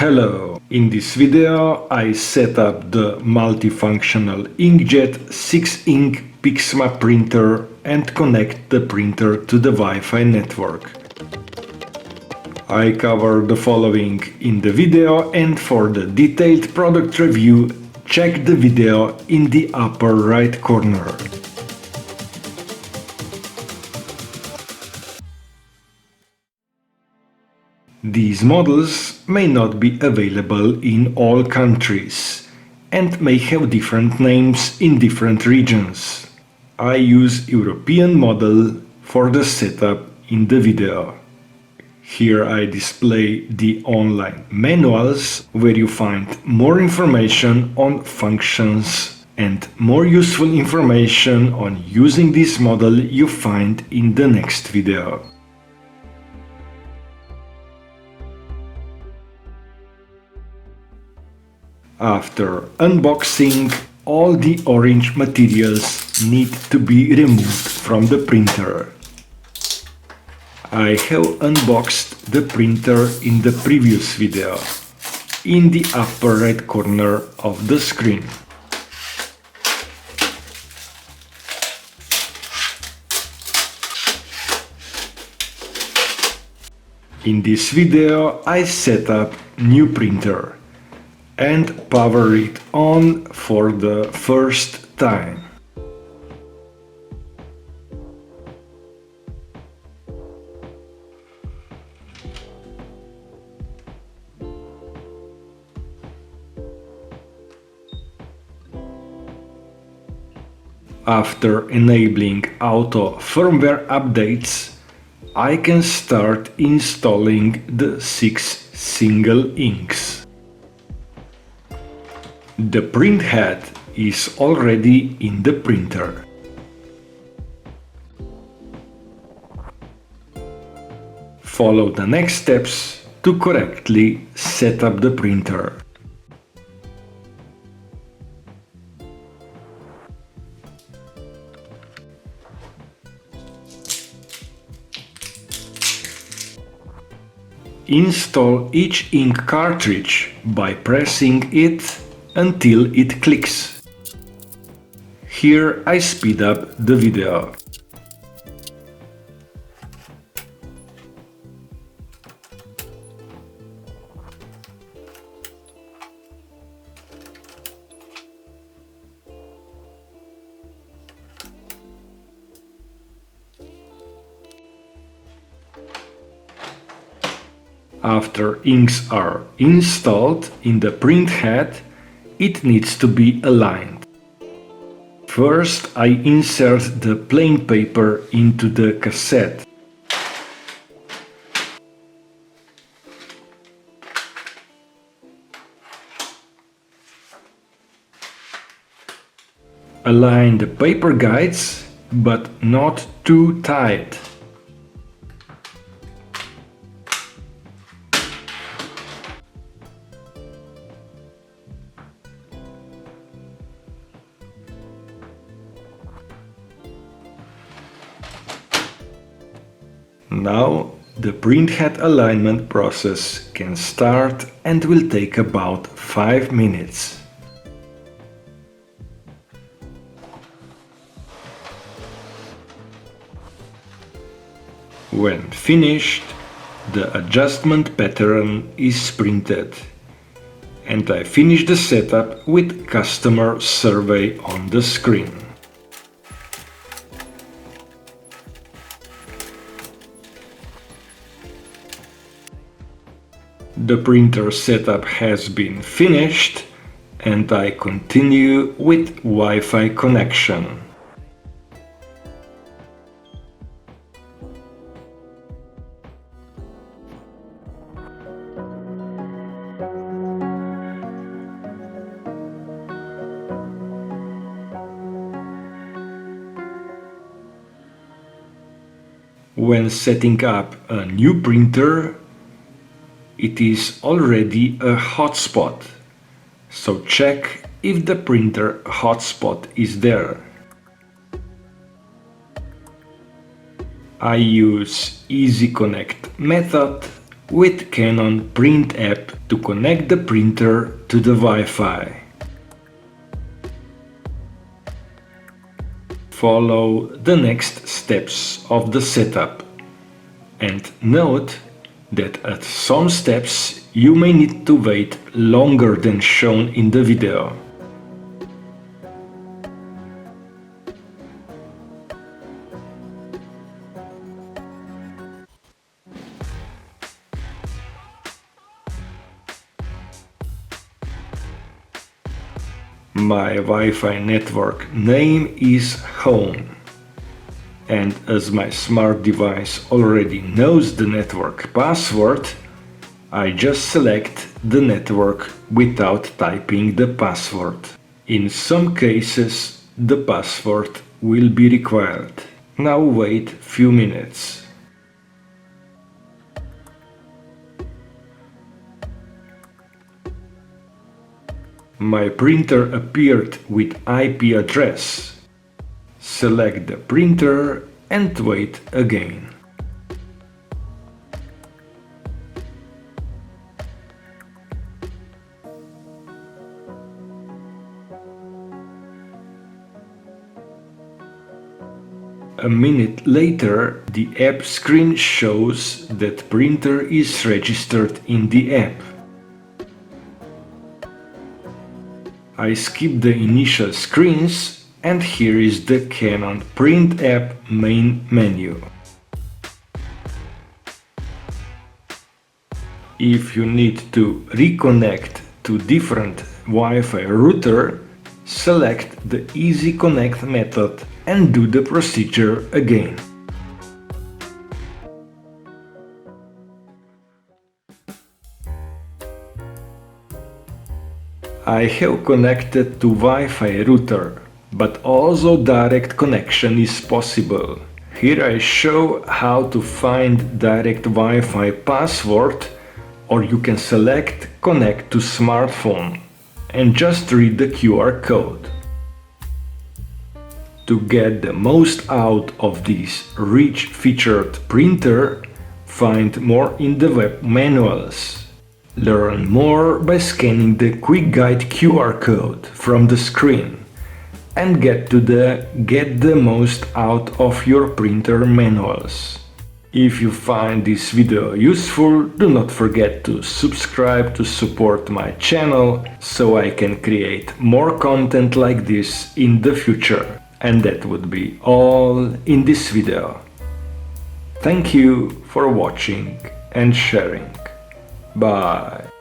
Hello! In this video I set up the multifunctional inkjet 6-ink PIXMA printer and connect the printer to the Wi-Fi network. I cover the following in the video, and for the detailed product review check the video in the upper right corner. These models may not be available in all countries and may have different names in different regions. I use European model for the setup in the video. Here I display the online manuals where you find more information on functions, and more useful information on using this model you find in the next video. After unboxing, all the orange materials need to be removed from the printer. I have unboxed the printer in the previous video, in the upper right corner of the screen. In this video I set up new printer and power it on for the first time. After enabling auto firmware updates, I can start installing the 6 single inks. The print head is already in the printer. Follow the next steps to correctly set up the printer. Install each ink cartridge by pressing it until it clicks. Here I speed up the video. After inks are installed in the print head, it needs to be aligned. First I insert the plain paper into the cassette. Align the paper guides, but not too tight. Now the printhead alignment process can start and will take about 5 minutes. When finished, the adjustment pattern is printed, and I finish the setup with customer survey on the screen. The printer setup has been finished, and I continue with Wi-Fi connection. When setting up a new printer, it is already a hotspot, so check if the printer hotspot is there. I use Easy Connect method with Canon Print app to connect the printer to the Wi-Fi. Follow the next steps of the setup and note that at some steps you may need to wait longer than shown in the video. My Wi-Fi network name is Home, and as my smart device already knows the network password, I just select the network without typing the password. In some cases, the password will be required. Now wait few minutes. My printer appeared with IP address. Select the printer and wait again. A minute later, the app screen shows that printer is registered in the app. I skip the initial screens and here is the Canon Print app main menu. If you need to reconnect to different Wi-Fi router, select the Easy Connect method and do the procedure again. I have connected to Wi-Fi router, but also direct connection is possible. Here I show how to find direct Wi-Fi password, or you can select Connect to smartphone and just read the QR code. To get the most out of this rich featured printer, find more in the web manuals. Learn more by scanning the quick guide QR code from the screen and get to the Get the Most Out of Your Printer manuals. If you find this video useful, do not forget to subscribe to support my channel so I can create more content like this in the future. And that would be all in this video. Thank you for watching and sharing. Bye.